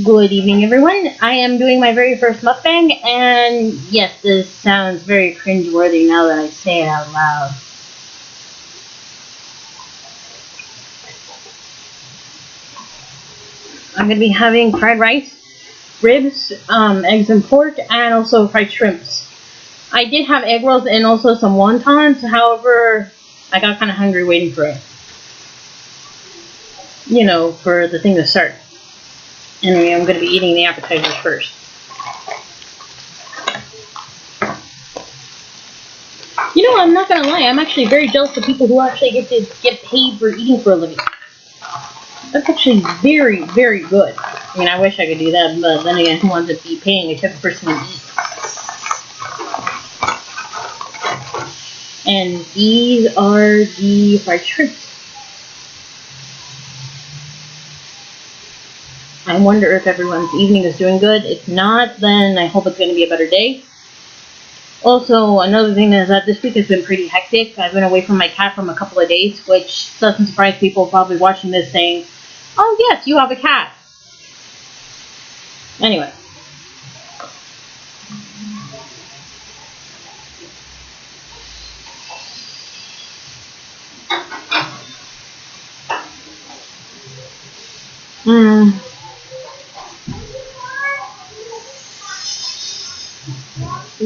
Good evening, everyone. I am doing my very first mukbang, and yes, this sounds very cringeworthy now that I say it out loud. I'm going to be having fried rice, ribs, eggs and pork, and also fried shrimps. I did have egg rolls and also some wontons, however, I got kind of hungry waiting for it. You know, for the thing to start. Anyway, I'm going to be eating the appetizers first. You know, I'm not going to lie, I'm actually very jealous of people who actually get paid for eating for a living. That's actually very, very good. I mean, I wish I could do that, but then again, who wants to be paying a type of person to eat? And these are the fried shrimps. I wonder if everyone's evening is doing good. If not, then I hope it's going to be a better day. Also, another thing is that this week has been pretty hectic. I've been away from my cat for a couple of days, which doesn't surprise people probably watching this saying, "Oh yes, you have a cat." Anyway.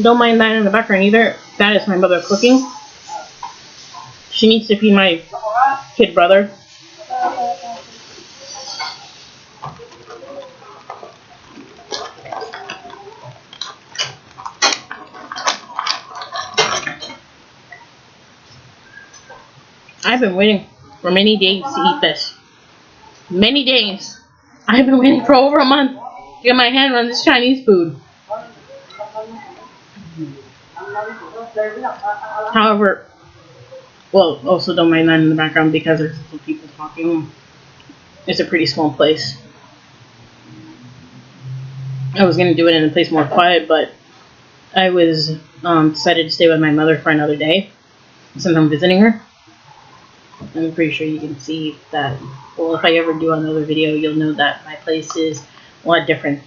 Don't mind that in the background either. That is my mother cooking. She needs to feed my kid brother. I've been waiting for many days to eat this. Many days. I've been waiting for over a month to get my hand on this Chinese food. However, well, also don't mind that in the background because there's some people talking. It's a pretty small place. I was going to do it in a place more quiet, but I was decided to stay with my mother for another day since I'm visiting her. I'm pretty sure you can see that. Well, if I ever do another video, you'll know that my place is a lot different.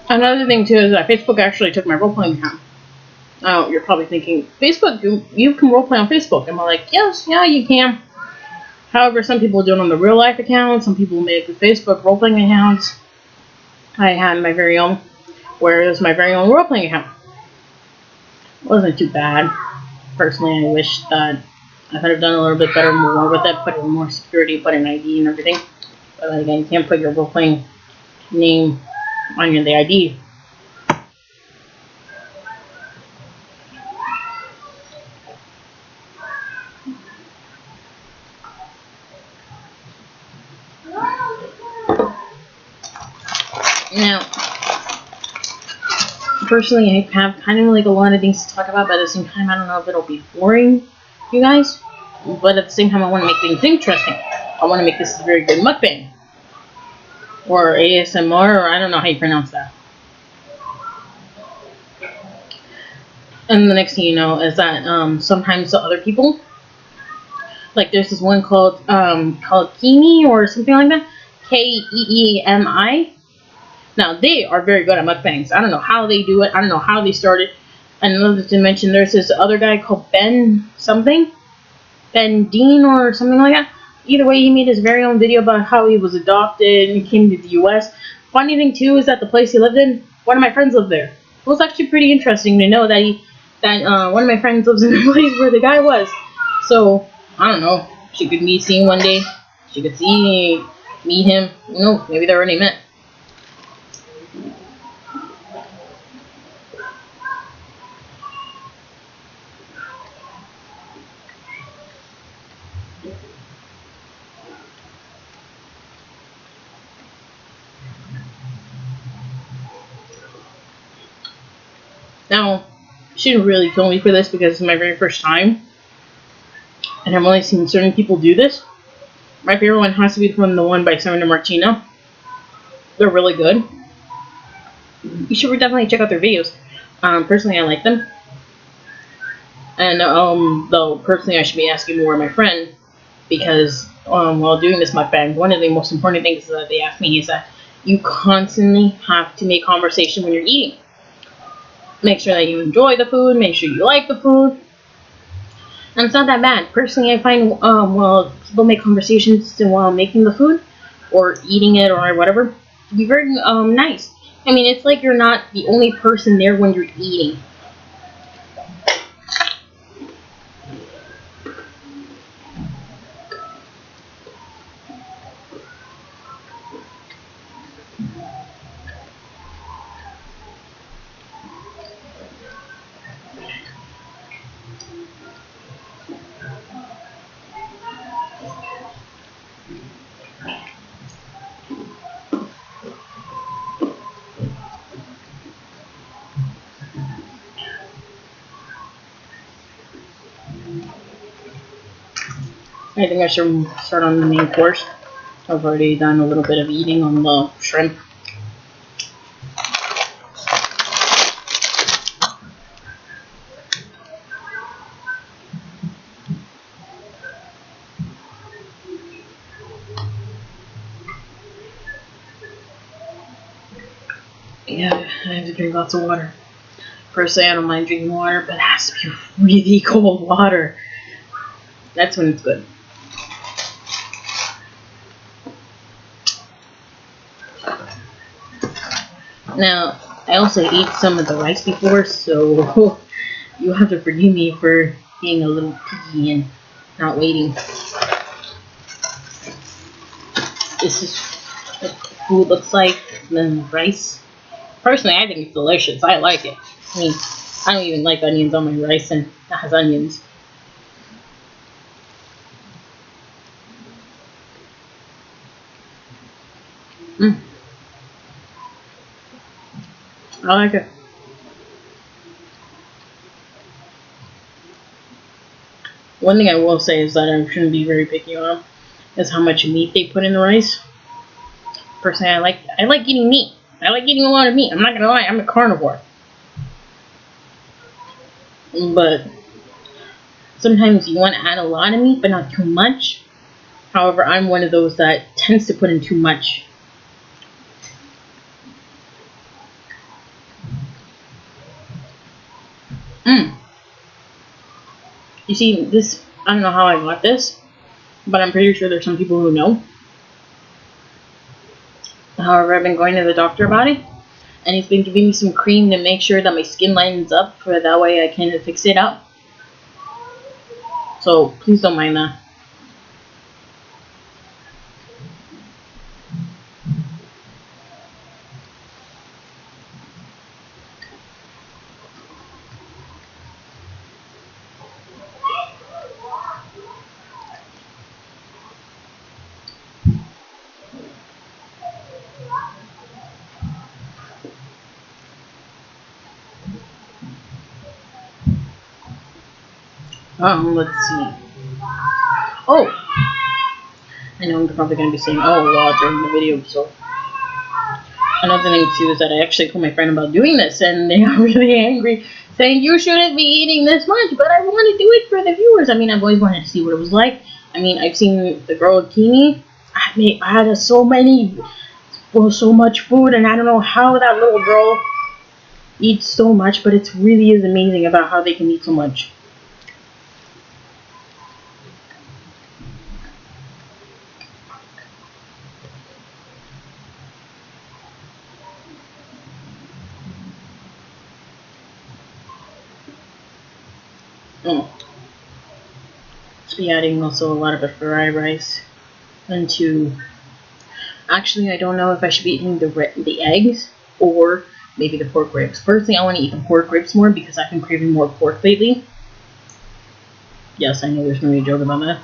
Another thing too is that Facebook actually took my role-playing account. Oh, you're probably thinking, Facebook, you can roleplay on Facebook. And I'm like, yes, yeah, you can. However, some people do it on the real-life account. Some people make the Facebook role-playing accounts. I had my very own, where it was my very own role-playing account. It wasn't too bad. Personally, I wish that I could have done a little bit better more with it, put in more security, put in ID and everything. But then again, you can't put your role-playing name on the ID. Now, personally, I have kind of like a lot of things to talk about, but at the same time, I don't know if it'll be boring, you guys. But at the same time, I want to make things interesting. I want to make this a very good mukbang. Or ASMR, or I don't know how you pronounce that. And the next thing you know is that sometimes the other people, like there's this one called Keemi or something like that, Keemi. Now they are very good at mukbangs. I don't know how they do it. I don't know how they started. And another to mention, there's this other guy called Ben something, Ben Dean or something like that. Either way, he made his very own video about how he was adopted and he came to the U.S. Funny thing too is that the place he lived in, one of my friends lived there. It was actually pretty interesting to know that one of my friends lives in the place where the guy was. So I don't know. She could see him one day. She could meet him. No, maybe they already met. Now, she didn't really kill me for this because it's my very first time, and I've only seen certain people do this. My favorite one has to be from the one by Senator Martino. They're really good. You should definitely check out their videos. Personally, I like them. And though personally, I should be asking more of my friend because while doing this mukbang, one of the most important things that they ask me is that you constantly have to make conversation when you're eating. Make sure that you enjoy the food. Make sure you like the food. And it's not that bad. Personally, I find while people make conversations while making the food or eating it or whatever, to be very nice. I mean, it's like you're not the only person there when you're eating. I think I should start on the main course. I've already done a little bit of eating on the shrimp. Yeah, I have to drink lots of water. Personally, I don't mind drinking water, but it has to be really cold water. That's when it's good. Now, I also ate some of the rice before, so you have to forgive me for being a little picky and not waiting. This is what food looks like, and then rice. Personally, I think it's delicious. I like it. I mean, I don't even like onions on my rice, and that has onions. Mm, I like it. One thing I will say is that I shouldn't be very picky on is how much meat they put in the rice. Personally, I like eating meat. I like eating a lot of meat. I'm not gonna lie, I'm a carnivore. But sometimes you want to add a lot of meat, but not too much. However, I'm one of those that tends to put in too much. Mm. You see, this, I don't know how I got this, but I'm pretty sure there's some people who know. However, I've been going to the doctor about it, and he's been giving me some cream to make sure that my skin lightens up, for that way I can fix it up. So please don't mind that. Let's see. Oh, I know I'm probably going to be saying oh a lot during the video, so another thing too is that I actually told my friend about doing this, and they are really angry, saying you shouldn't be eating this much. But I want to do it for the viewers. I mean, I've always wanted to see what it was like. I mean, I've seen the girl at Kimi. I had so much food, and I don't know how that little girl eats so much, but it really is amazing about how they can eat so much. Mm. Let's be adding also a lot of the fried rice into. Actually, I don't know if I should be eating the eggs or maybe the pork ribs. Personally, I want to eat the pork ribs more because I've been craving more pork lately. Yes, I know there's going to be a joke about that.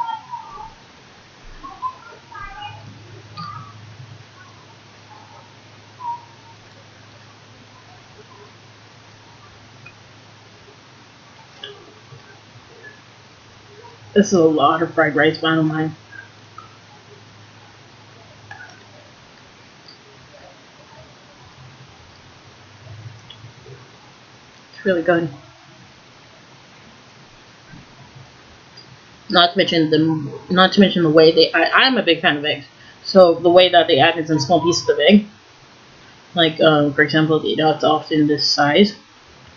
This is a lot of fried rice, but I don't mind. It's really good. Not to mention the way they. I'm a big fan of eggs, so the way that they add in small pieces of egg, like for example, it's often this size.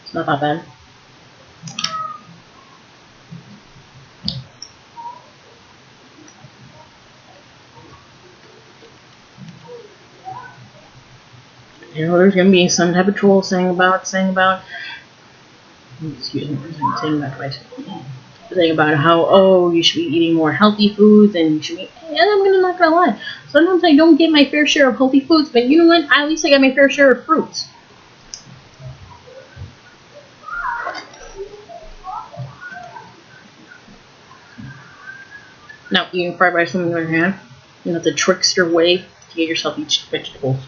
It's not that bad. You know, there's gonna be some type of troll saying about, excuse me, saying that twice. Saying about how, oh, you should be eating more healthy foods, and you should be, and I'm not gonna lie, sometimes I don't get my fair share of healthy foods, but you know what, at least I got my fair share of fruits. Now, eating fried rice on the other hand, you know, the trickster way to get yourself each vegetables.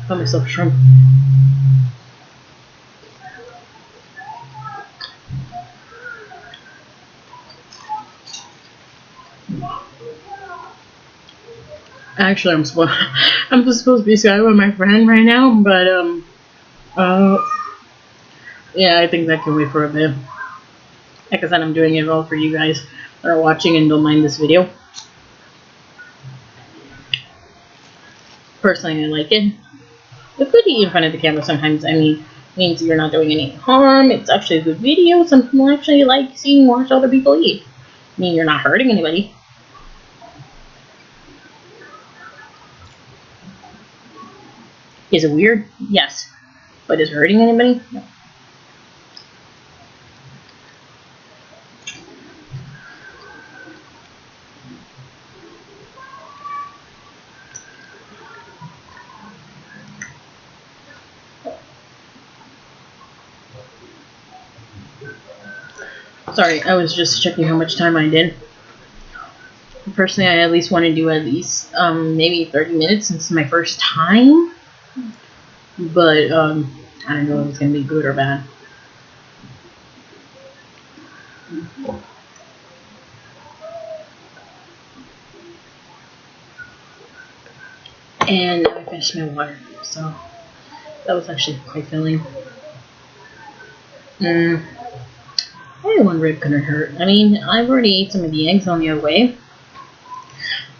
Got myself shrimp. Actually, I'm supposed to be Skype with my friend right now, but yeah, I think that can wait for a bit. Like I said, I'm doing it all for you guys that are watching and don't mind this video. Personally, I like it. It's good to eat in front of the camera sometimes. I mean, it means you're not doing any harm. It's actually a good video. Some people actually like watch other people eat. I mean, you're not hurting anybody. Is it weird? Yes. But is it hurting anybody? No. Sorry, I was just checking how much time I did. Personally, I at least want to do at least maybe 30 minutes since it's my first time. But I don't know if it's going to be good or bad. And I finished my water, so that was actually quite filling. Maybe one rib couldn't hurt. I mean, I've already ate some of the eggs on the other way.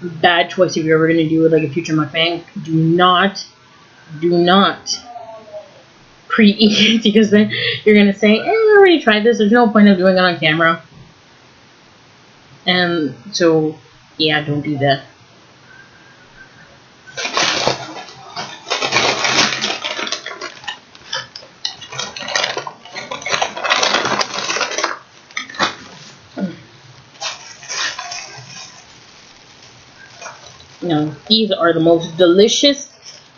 Bad choice if you're ever going to do like a future mukbang. Do not pre-eat, because then you're going to say, I already tried this. There's no point of doing it on camera. And so, yeah, don't do that. You know, these are the most delicious.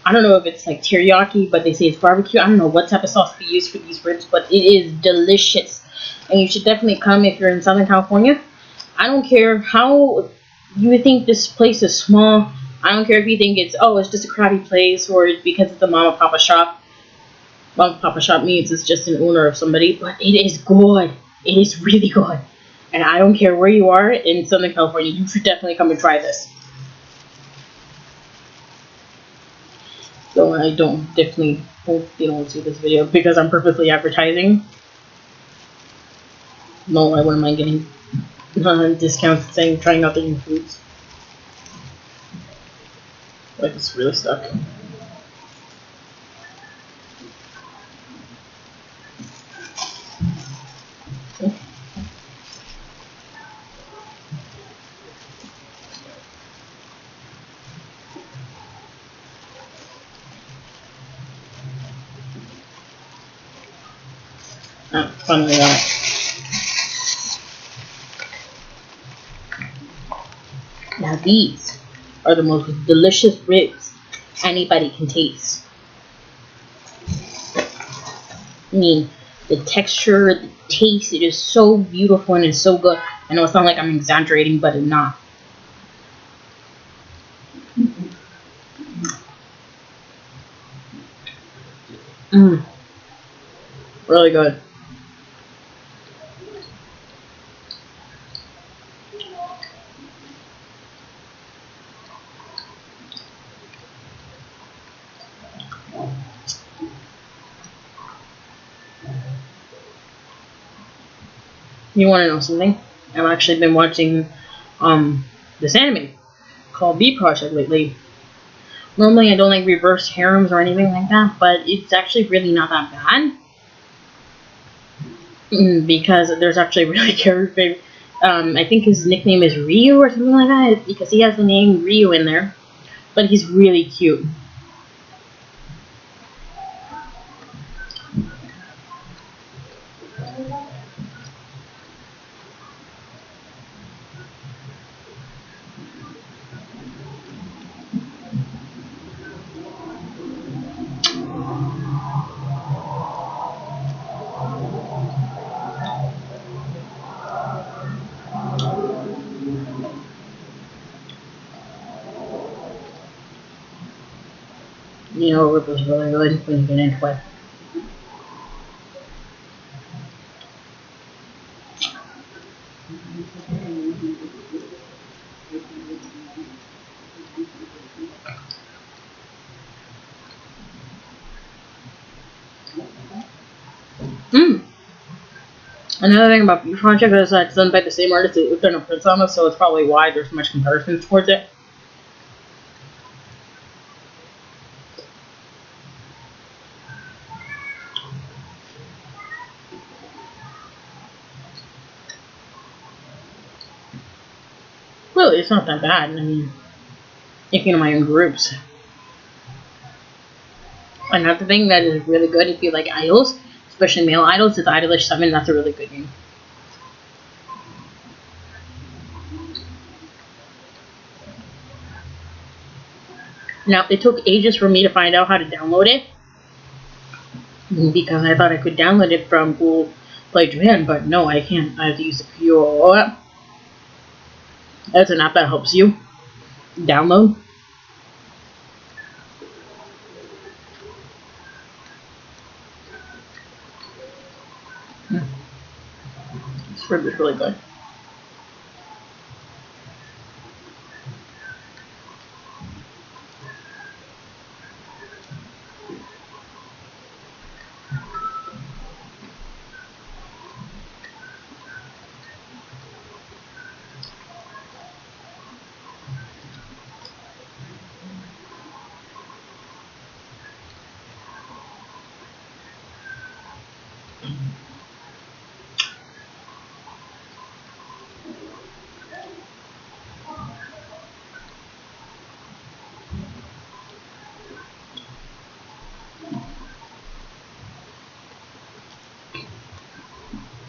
I don't know if it's like teriyaki, but they say it's barbecue. I don't know what type of sauce they use for these ribs, but it is delicious. And you should definitely come if you're in Southern California. I don't care how you think this place is small. I don't care if you think it's just a crappy place, or it's because it's a mom and papa shop. Mom and papa shop means it's just an owner of somebody, but it is good. It is really good. And I don't care where you are in Southern California, you should definitely come and try this. So I definitely hope they don't see this video because I'm purposely advertising. No, I wouldn't mind getting discounts saying trying out the new foods. Like, it's really stuck. Finally got it. Now these are the most delicious ribs anybody can taste. I mean, the texture, the taste, it is so beautiful and it's so good. I know it's not like I'm exaggerating, but it's not. Mmm. Really good. You want to know something? I've actually been watching this anime called B Project lately. Normally I don't like reverse harems or anything like that, but it's actually really not that bad. Because there's actually really character. I think his nickname is Ryu or something like that, because he has the name Ryu in there. But he's really cute. You know, Rip was really good when you get into it. Another thing about B Project is that it's done by the same artist that done a Prince on us, so it's probably why there's so much comparison towards it. Really, it's not that bad. I mean, if you know my own groups. Another thing that is really good if you like idols, especially male idols, is Idolish 7. That's a really good game. Now, it took ages for me to find out how to download it, because I thought I could download it from Google Play Japan, but no, I can't. I have to use the QO app. That's an app that helps you download. This rib is really good.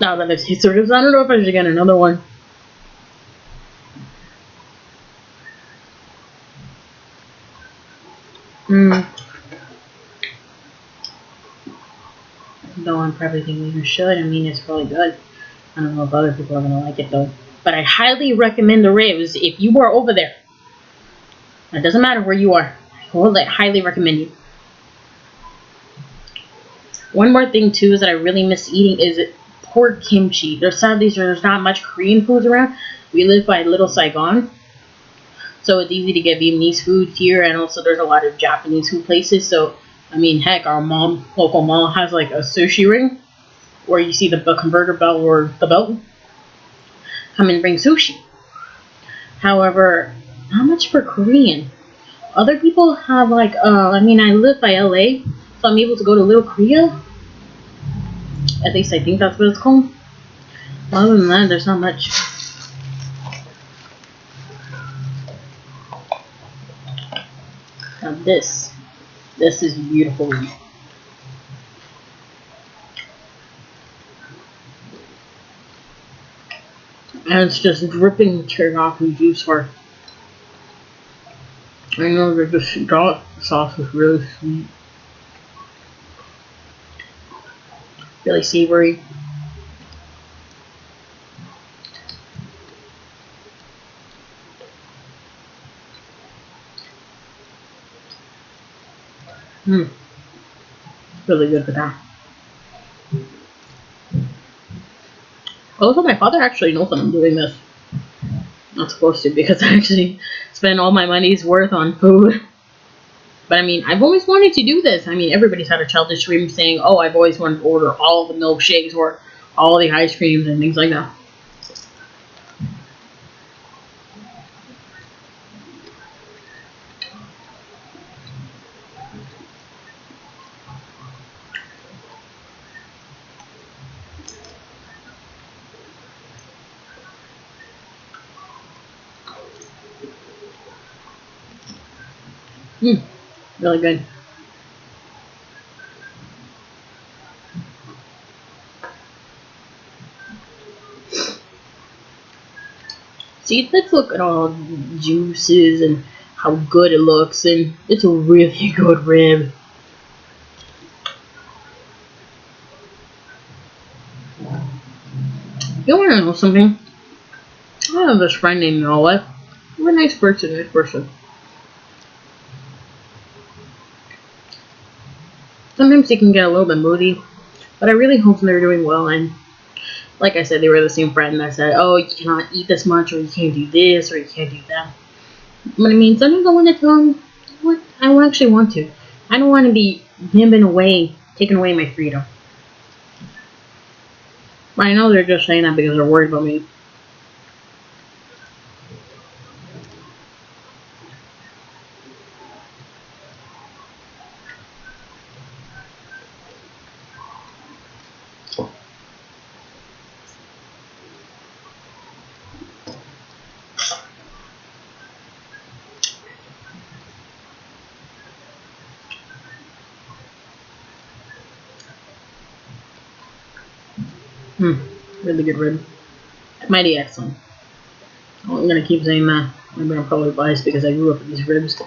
Now that I've tasted ribs, I don't know if I should get another one. Though I'm probably thinking you should. I mean, it's really good. I don't know if other people are going to like it though. But I highly recommend the ribs if you are over there. It doesn't matter where you are. I will highly recommend you. One more thing too is that I really miss eating is pork kimchi. There's not much Korean foods around. We live by Little Saigon, so it's easy to get Vietnamese food here, and also there's a lot of Japanese food places. So I mean, heck, our local mall has like a sushi ring where you see the converter belt or the belt come and bring sushi. However, how much for Korean? Other people have like, I mean, I live by LA, so I'm able to go to Little Korea. At least I think that's what it's called. Other than that, there's not much. Now this is beautiful. And it's just dripping teriyaki juice for. I know that the dark sauce is really sweet. Really savory. Mm, really good with that. Also, my father actually knows that I'm doing this. Not supposed to, because I actually spend all my money's worth on food. But I mean, I've always wanted to do this. I mean, everybody's had a childish dream saying, "Oh, I've always wanted to order all the milkshakes or all the ice creams and things like that." Mm, really good. See, let's look at all the juices and how good it looks, and it's a really good rib. You want to know something? I have this friend named Noah. What a nice person, nice person. Sometimes he can get a little bit moody, but I really hope they're doing well. And like I said, they were the same friend that said, "Oh, you cannot eat this much, or you can't do this, or you can't do that." But I mean, sometimes I want to tell them what I actually want to. I don't want to be given away, taking away my freedom. But I know they're just saying that because they're worried about me. Hmm, really good rib. Mighty excellent. Oh, I'm gonna keep saying that. I'm gonna probably biased because I grew up with these ribs.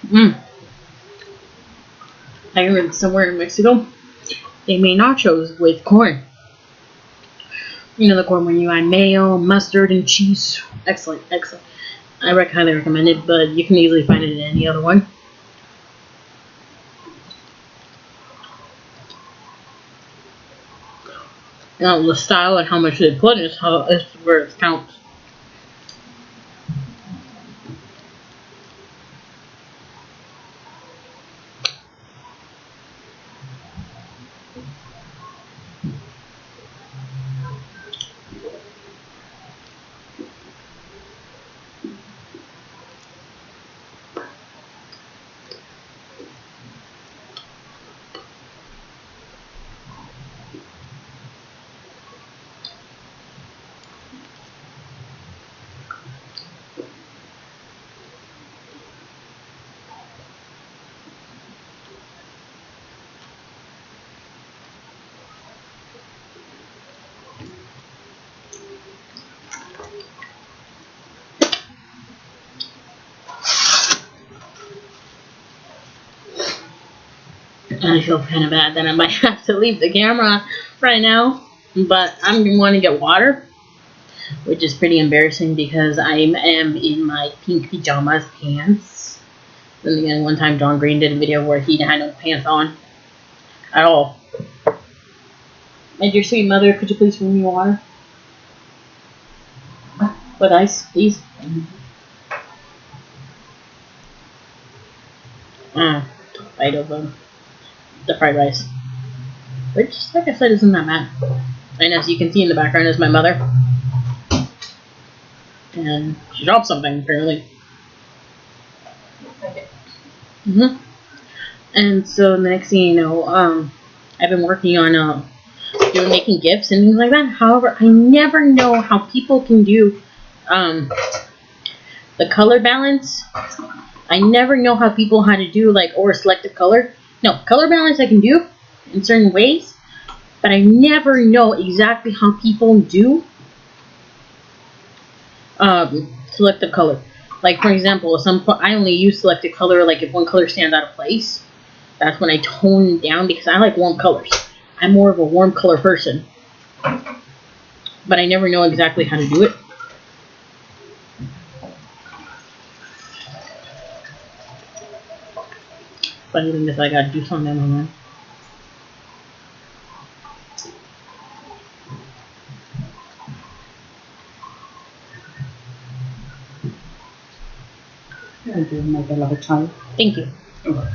Hmm. I read somewhere in Mexico they made nachos with corn. You know the corn when you add mayo, mustard, and cheese. Excellent, excellent. I highly recommend it, but you can easily find it in any other one. Now the style and how much they put is where it counts. I feel kind of bad that I might have to leave the camera right now, but I'm going to get water, which is pretty embarrassing because I am in my pink pajamas pants. Then again, one time John Green did a video where he had no pants on at all. My dear sweet mother, could you please bring me water? With ice, please. Bite of the fried rice. Which, like I said, isn't that bad. And as you can see in the background is my mother. And she dropped something, apparently. And so the next thing you know, I've been working on making gifts and things like that. However, I never know how people can do the color balance. I never know how people how to do or select a color. No, color balance I can do in certain ways, but I never know exactly how people do select a color. Like for example, I only use selected color like if one color stands out of place. that's when I tone down because I like warm colors. I'm more of a warm color person. But I never know exactly how to do it. But even if I gotta do something, I don't know. I do make a lot of time. Thank you. Okay.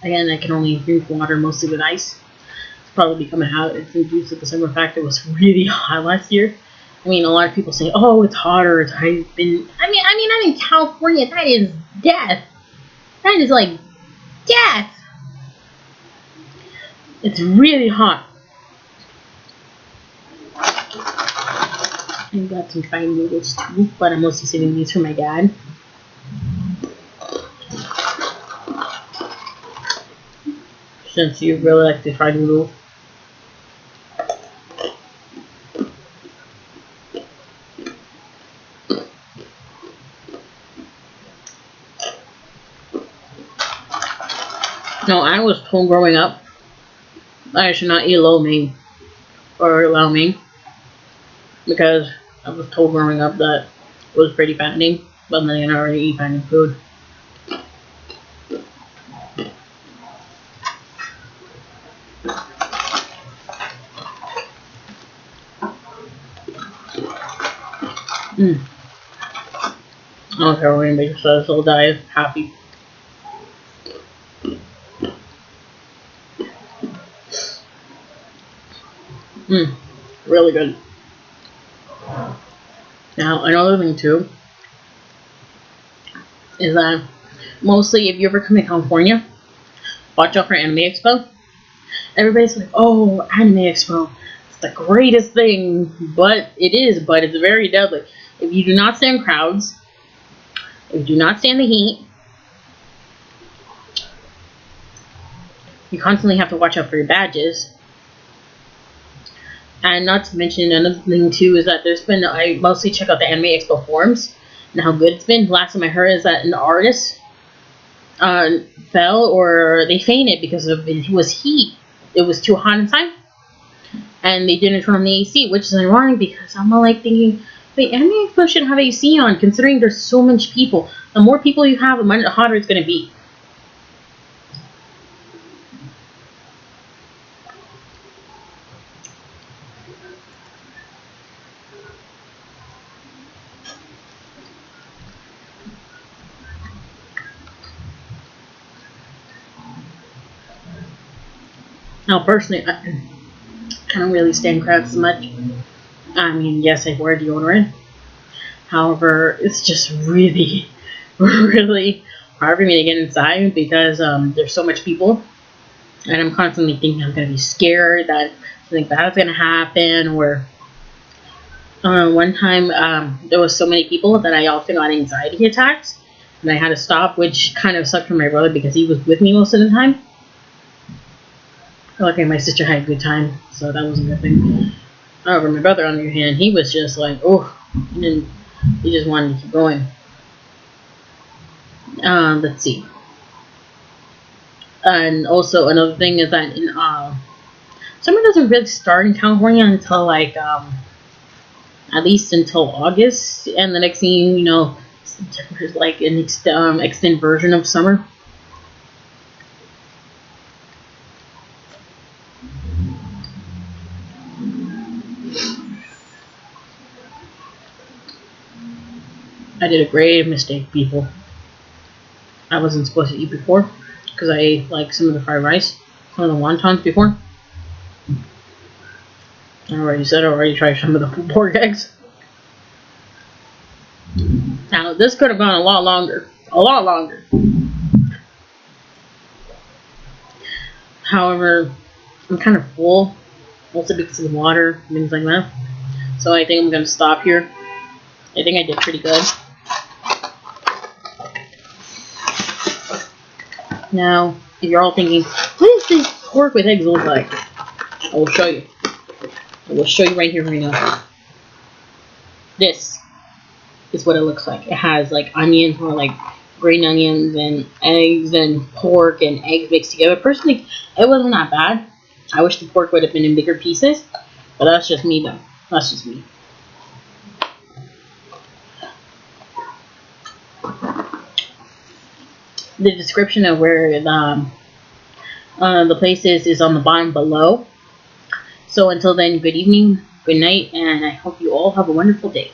Again, I can only drink water mostly with ice. It's probably becoming a habit due to the simple fact it was really hot last year. I mean, a lot of people say, "Oh, it's hotter." I've been. I mean, I'm in California. That is death. That is like death. It's really hot. I got some fried noodles too, but I'm mostly saving these for my dad. Since you really like the fried noodles. No, I was told growing up I should not eat lo mein or lao mein because I was told growing up that it was pretty fattening, but then I already eat fattening food. I don't care what anybody says, I'll die happy. Really good. Now, another thing too is that mostly if you ever come to California, watch out for Anime Expo. Everybody's like, "Oh, Anime Expo, it's the greatest thing," but it's very deadly. If you do not stand crowds, if you do not stand the heat, you constantly have to watch out for your badges. And not to mention another thing too is that I mostly check out the Anime Expo forums and how good it's been. Last time I heard is that an artist fell or they fainted because it was heat. It was too hot inside, and they didn't turn on the AC, which is ironic because I'm like thinking, wait, Anime Expo shouldn't have AC on considering there's so much people. The more people you have, the much hotter it's going to be. Now, personally, I don't really stand crowds as much. I mean, yes, I wear deodorant. However, it's just really, really hard for me to get inside because there's so much people. And I'm constantly thinking I'm going to be scared that something bad's going to happen. Or one time, there was so many people that I also got anxiety attacks. And I had to stop, which kind of sucked for my brother because he was with me most of the time. Okay, my sister had a good time, so that was a good thing. However, my brother, on the other hand, he was just like, oh, he just wanted to keep going. Let's see. And also, another thing is that in summer doesn't really start in California until like at least until August, and the next thing you know, September is like an extended version of summer. I did a grave mistake, people. I wasn't supposed to eat before because I ate like some of the fried rice, some of the wontons before. I already tried some of the pork eggs. Now, this could have gone a lot longer. A lot longer. However, I'm kind of full, also because of the water, things like that. So I think I'm going to stop here. I think I did pretty good. Now, if you're all thinking, what does this pork with eggs look like? I will show you. I will show you right here, right now. This is what it looks like. It has like onions, or like green onions and eggs and pork and eggs mixed together. Personally, it wasn't that bad. I wish the pork would have been in bigger pieces, but that's just me though. That's just me. The description of where the place is on the bottom below. So until then, good evening, good night, and I hope you all have a wonderful day.